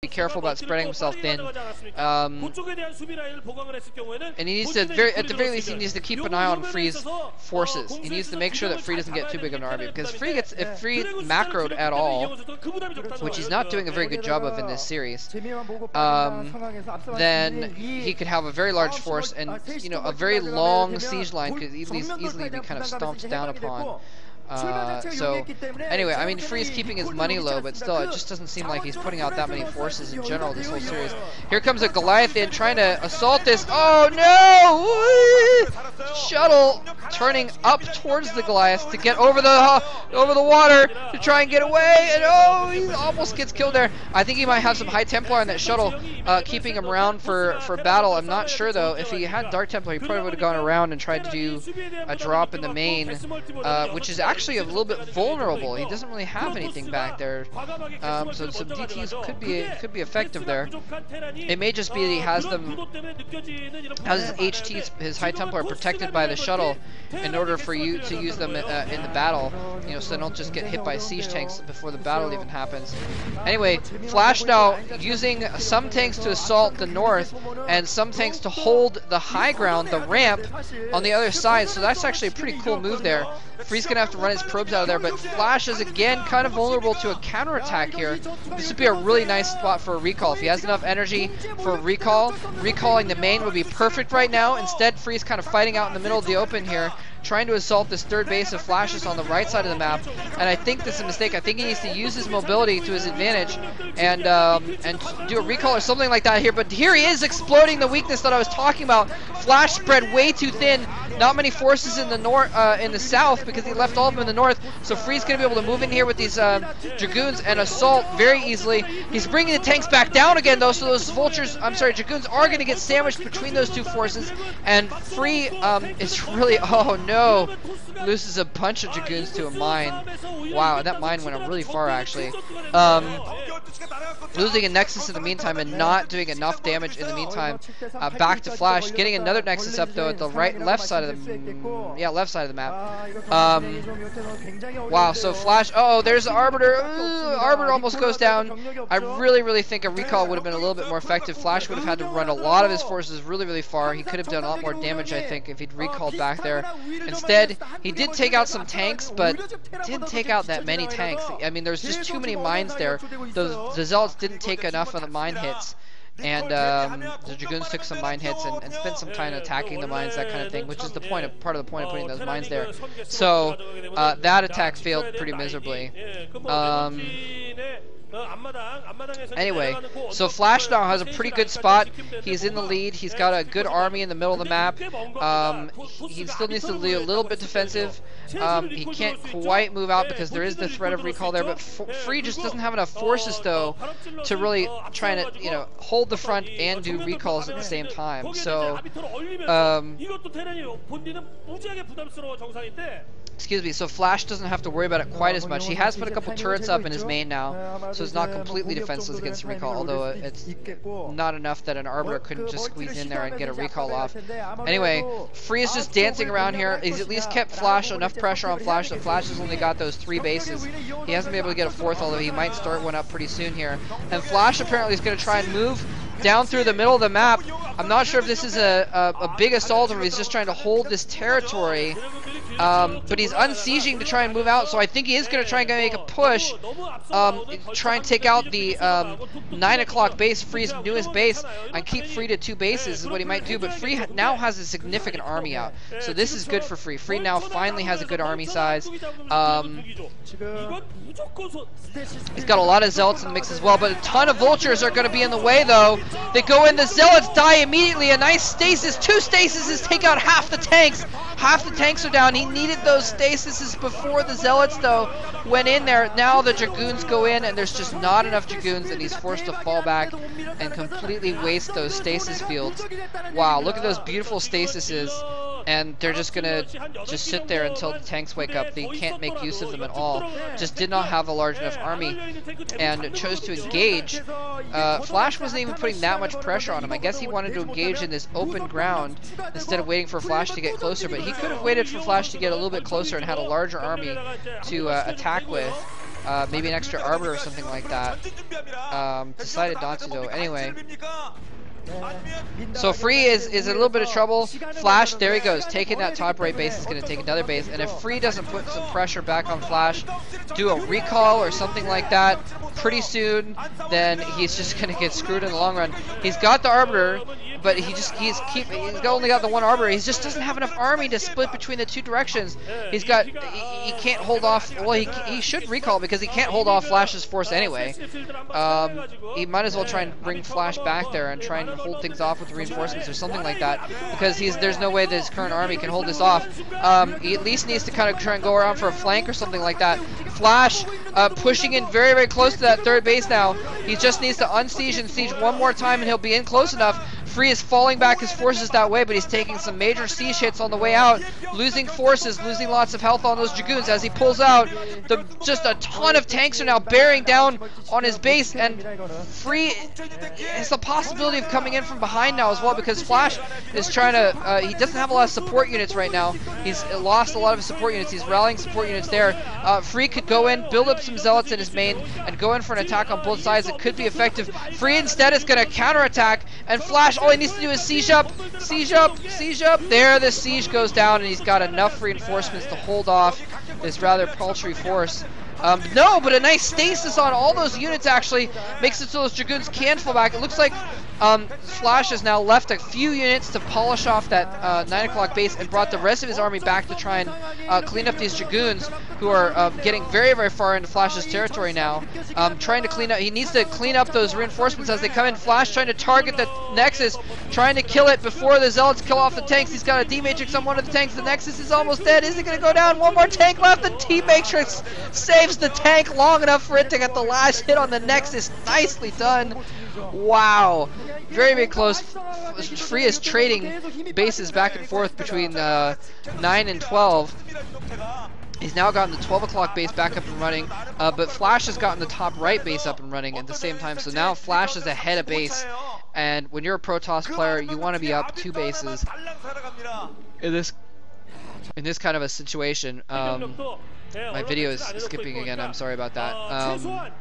be careful about spreading himself thin. And he needs to, at the very least, he needs to keep an eye on Free's forces. He needs to make sure that Free doesn't get too big of an army, because if Free macroed at all, which he's not doing a very good job of in this series, then he could have a very large force, and a very long siege line could easily be kind of stomped down upon. So anyway, I mean, Free's keeping his money low, but still, it just doesn't seem like he's putting out that many forces in general this whole series. Here comes a Goliath in trying to assault this. Oh no! Shuttle turning up towards the Goliath to get over the water to try and get away, and oh, he almost gets killed there. I think he might have some High Templar on that shuttle, keeping him around for battle. I'm not sure though. If he had Dark Templar, he probably would have gone around and tried to do a drop in the main, which is actually a little bit vulnerable. He doesn't really have anything back there, so some DTs could be effective there. It may just be that he has his HTs, his High Templar, protected by the shuttle in order for you to use them in the battle, so they don't just get hit by siege tanks before the battle even happens. Anyway, Flash now using some tanks to assault the north and some tanks to hold the high ground, the ramp on the other side, so that's actually a pretty cool move there. Free's gonna have to run his probes out of there, but Flash is again kind of vulnerable to a counterattack here. This would be a really nice spot for a recall. If he has enough energy for a recall, recalling the main would be perfect right now. Instead, Free's kind of fighting out in the middle of the open here, trying to assault this third base of Flash's on the right side of the map, and I think this is a mistake. I think he needs to use his mobility to his advantage and do a recall or something like that here, but here he is exploding the weakness that I was talking about. Flash spread way too thin, not many forces in the north, in the south, because he left all of them in the north, so Free's going to be able to move in here with these Dragoons and assault very easily. He's bringing the tanks back down again though, so those Dragoons are going to get sandwiched between those two forces, and Free is really, oh no, loses a bunch of Dragoons to a mine. Wow, that mine went really far actually. Losing a Nexus in the meantime and not doing enough damage in the meantime. Back to Flash, getting another Nexus up though at the left side of the map. Wow, so Flash, there's the Arbiter. Arbiter almost goes down. I really think a recall would have been a little bit more effective. Flash would have had to run a lot of his forces really far. He could have done a lot more damage, I think, if he'd recalled back there. Instead, he did take out some tanks, but didn't take out that many tanks. I mean, there's just too many mines there. The Zealots didn't take enough of the mine hits, and the Dragoons took some mine hits and spent some time attacking the mines, that kind of thing, which is part of the point of putting those mines there. So that attack failed pretty miserably. Anyway, so Flash now has a pretty good spot. He's in the lead. He's got a good army in the middle of the map. He still needs to be a little bit defensive. He can't quite move out because there is the threat of recall there, but Free just doesn't have enough forces though to really try to hold the front and do recalls at the same time. So excuse me, so Flash doesn't have to worry about it quite as much. He has put a couple turrets up in his main now, so it's not completely defenseless against recall, although it's not enough that an Arbiter couldn't just squeeze in there and get a recall off. Anyway, Free is just dancing around here. He's at least kept Flash, enough pressure on Flash that Flash has only got those 3 bases. He hasn't been able to get a 4th, although he might start one up pretty soon here. And Flash apparently is going to try and move down through the middle of the map. I'm not sure if this is a big assault or if he's just trying to hold this territory. But he's unsieging to try and move out, so I think he is going to try and make a push, try and take out the 9 o'clock base, Free's newest base, and keep Free to 2 bases is what he might do, but Free now has a significant army out, so this is good for Free. Free now finally has a good army size. He's got a lot of Zealots in the mix as well, but a ton of Vultures are going to be in the way though. They go in, the Zealots die immediately, a nice stasis, 2 stasises take out half the tanks. Half the tanks are down. He needed those stasises before the Zealots though went in there. Now the Dragoons go in and there's just not enough Dragoons and he's forced to fall back and completely waste those stasis fields. Wow, look at those beautiful stasises, and they're just gonna sit there until the tanks wake up. They can't make use of them at all. Just did not have a large enough army and chose to engage. Flash wasn't even putting that much pressure on him. I guess he wanted to engage in this open ground instead of waiting for Flash to get closer, but he could have waited for Flash to get a little bit closer and had a larger army to attack with. maybe an extra arbiter or something like that. Decided not to though. Anyway. So Free is in a little bit of trouble. Flash, there he goes, taking that top right base. Is going to take another base, and if Free doesn't put some pressure back on Flash, do a recall or something like that pretty soon, then he's just going to get screwed in the long run. He's got the Arbiter, but he's only got the one Arbiter. He just doesn't have enough army to split between the two directions. He can't hold off. Well, he should recall because he can't hold off Flash's force anyway. He might as well try and bring Flash back there and try and hold things off with reinforcements or something like that, because there's no way that his current army can hold this off. He at least needs to kind of try and go around for a flank or something like that. Flash pushing in very, very close to that third base now. He just needs to unsiege and siege one more time and he'll be in close enough. Free is falling back his forces that way, but he's taking some major siege hits on the way out, losing forces, losing lots of health on those Dragoons as he pulls out. Just a ton of tanks are now bearing down on his base, and Free has the possibility of coming in from behind now as well, because Flash is trying to, he doesn't have a lot of support units right now. He's lost a lot of his support units. He's rallying support units there. Free could go in, build up some zealots in his main, and go in for an attack on both sides. It could be effective. Free instead is going to counterattack, and Flash, all he needs to do is siege up, siege up, siege up. There, the siege goes down, and he's got enough reinforcements to hold off this rather paltry force. No, but a nice stasis on all those units actually makes it so those Dragoons can fall back. It looks like Flash has now left a few units to polish off that 9 o'clock base and brought the rest of his army back to try and clean up these Dragoons who are getting very, very far into Flash's territory now. Trying to clean up, he needs to clean up those reinforcements as they come in. Flash trying to target the Nexus, trying to kill it before the Zealots kill off the tanks. He's got a D-Matrix on one of the tanks. The Nexus is almost dead. Is it going to go down? One more tank left. The D-Matrix saves the tank long enough for it to get the last hit on the Nexus. Nicely done. Wow. Very, very close. Free is trading bases back and forth between 9 and 12. He's now gotten the 12 o'clock base back up and running, but Flash has gotten the top right base up and running at the same time. So now Flash is ahead of base, and when you're a Protoss player, you want to be up 2 bases in this kind of a situation. My video is skipping again. I'm sorry about that.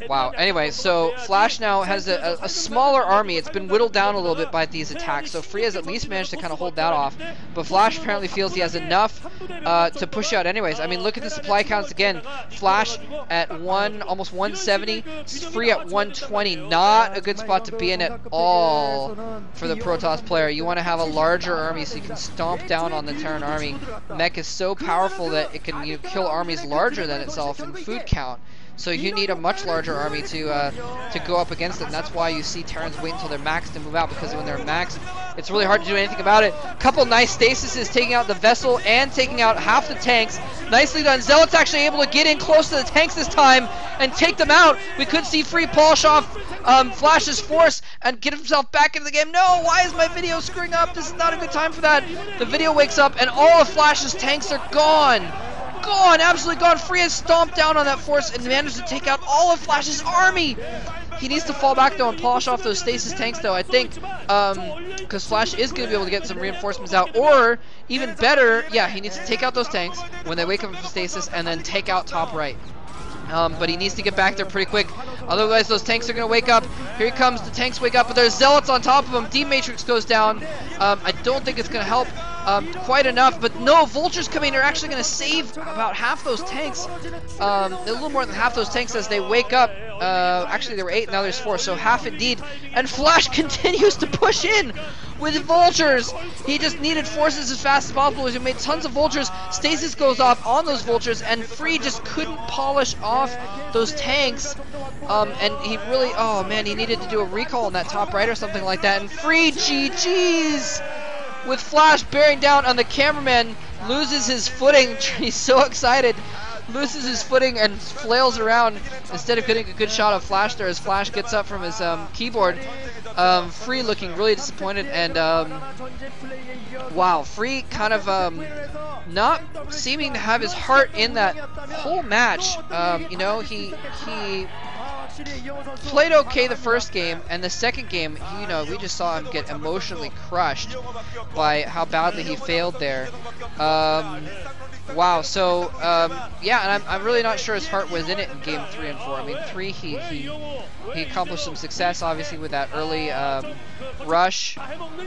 Wow. Anyway, so Flash now has a smaller army. It's been whittled down a little bit by these attacks, so Free has at least managed to kind of hold that off. But Flash apparently feels he has enough to push out anyways. I mean, look at the supply counts again. Flash at almost 170, Free at 120. Not a good spot to be in at all for the Protoss player. You want to have a larger army so you can stomp down on the Terran army. Mech is so powerful that it can kill armies larger than itself in food count. So you need a much larger army to go up against it, and that's why you see Terrans wait until they're maxed to move out, because when they're maxed, it's really hard to do anything about it. Couple nice stasises taking out the vessel and taking out half the tanks. Nicely done. Zealot's actually able to get in close to the tanks this time and take them out. We could see Free polish off Flash's force and get himself back into the game. No, why is my video screwing up? This is not a good time for that. The video wakes up and all of Flash's tanks are gone. Gone, absolutely gone. Free has stomped down on that force and managed to take out all of Flash's army. He needs to fall back though and polish off those stasis tanks though, I think, because Flash is going to be able to get some reinforcements out, or even better, yeah, he needs to take out those tanks when they wake up from stasis and then take out top right. But he needs to get back there pretty quick. Otherwise, those tanks are going to wake up. Here he comes. The tanks wake up, but there's Zealots on top of him. D-Matrix goes down. I don't think it's going to help quite enough, but no, Vultures coming. They're actually going to save about half those tanks. A little more than half those tanks as they wake up. Actually, there were 8, now there's 4, so half indeed. And Flash continues to push in with Vultures. He just needed forces as fast as possible. He made tons of Vultures. Stasis goes off on those Vultures, and Free just couldn't polish off those tanks. And he really, oh man, he needed to do a recall on that top right or something like that. And Free, GG's! With Flash bearing down on the cameraman, loses his footing. He's so excited. Loses his footing and flails around instead of getting a good shot of Flash there as Flash gets up from his keyboard. Free looking really disappointed, and wow, Free kind of not seeming to have his heart in that whole match. You know, he played okay the first game, and the second game, you know, we just saw him get emotionally crushed by how badly he failed there. Wow. So yeah, and I'm really not sure his heart was in it in game 3 and 4. I mean, 3 he accomplished some success obviously with that early rush,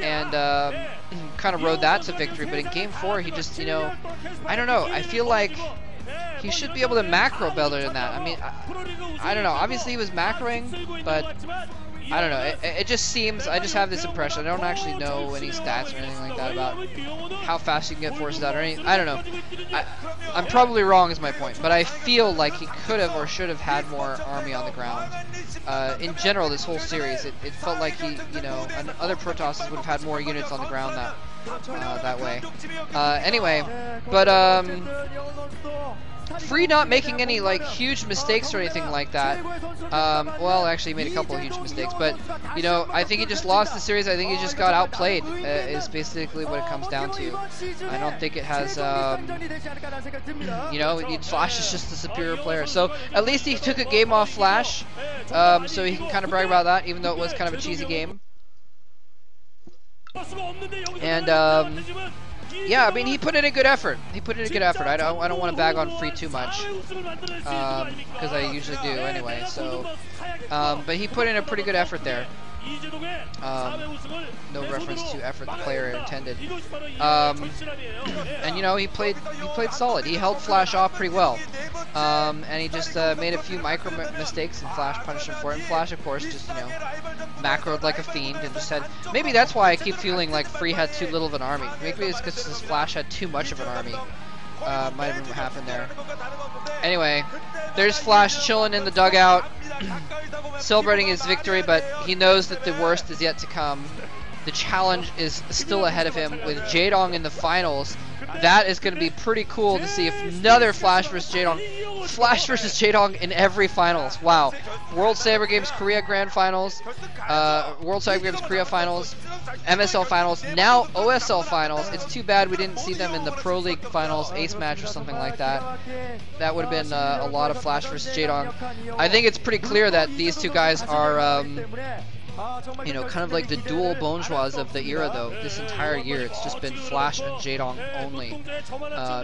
and kind of rode that to victory. But in game 4, he just, you know, I don't know. I feel like he should be able to macro better than that. I mean, I don't know. Obviously he was macroing, but I don't know. It just seems, I just have this impression. I don't actually know any stats or anything like that about how fast you can get forces out or anything. I don't know. I'm probably wrong is my point, but I feel like he could have or should have had more army on the ground. In general, this whole series, it felt like he, you know, other protosses would have had more units on the ground that way. Anyway, but Free not making any like huge mistakes or anything like that. Well, actually he made a couple of huge mistakes, but you know, I think he just lost the series. I think he just got outplayed. Is basically what it comes down to. I don't think it has, you know, Flash is just the superior player. So at least he took a game off Flash, so he can kind of brag about that, even though it was kind of a cheesy game. And yeah, I mean, he put in a good effort. He put in a good effort. I don't want to bag on Free too much, because I usually do anyway. So, but he put in a pretty good effort there. No reference to effort the player intended. And you know, he played solid. He held Flash off pretty well. And he just made a few micro mistakes, and Flash punished him for it. And Flash, of course, just, you know, macroed like a fiend and just had. Maybe that's why I keep feeling like Free had too little of an army. Maybe it's because this Flash had too much of an army. Might have been what happened there. Anyway, there's Flash chilling in the dugout, celebrating his victory, but he knows that the worst is yet to come. The challenge is still ahead of him with Jaedong in the finals. That is going to be pretty cool to see if another Flash versus Jaedong. Flash versus Jaedong in every finals. Wow. World Saber Games Korea Grand Finals, World Saber Games Korea Finals, MSL Finals, now OSL Finals. It's too bad we didn't see them in the Pro League Finals Ace match or something like that. That would have been a lot of Flash versus Jaedong. I think it's pretty clear that these two guys are, you know, kind of like the dual bonjours of the era, though. This entire year, it's just been Flash and Jaedong only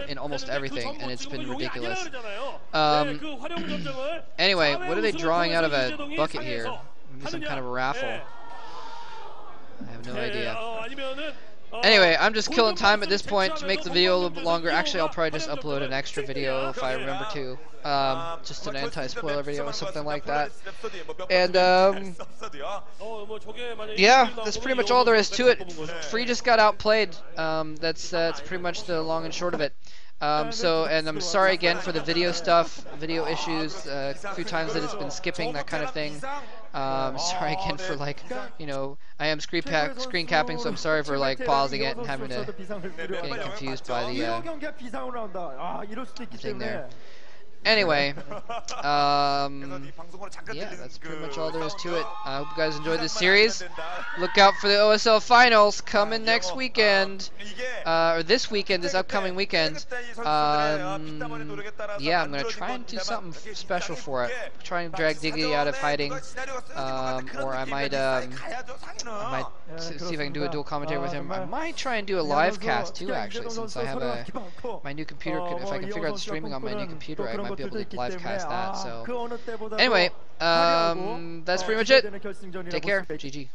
in almost everything, and it's been ridiculous. Anyway, what are they drawing out of a bucket here? Maybe some kind of a raffle. I have no idea. Anyway, I'm just killing time at this point to make the video a little bit longer. Actually, I'll probably just upload an extra video if I remember to. Just an anti-spoiler video or something like that. And yeah, that's pretty much all there is to it. Free just got outplayed. That's pretty much the long and short of it. And I'm sorry again for the video stuff, video issues, a few times that it's been skipping, that kind of thing. Sorry again for, like, you know, I am screen capping, so I'm sorry for, like, pausing it and having to getting confused by the thing there. Anyway, yeah, that's pretty much all there is to it. I hope you guys enjoyed this series. Look out for the OSL Finals coming next weekend, or this weekend, this upcoming weekend. Yeah, I'm gonna try and do something special for it. Try and drag Diggity out of hiding, or I might see if I can do a dual commentary with him. I might try and do a live cast too, actually, since I have my new computer. If I can figure out the streaming on my new computer, I might be able to live cast that. So anyway, that's pretty much it. Take care. GG.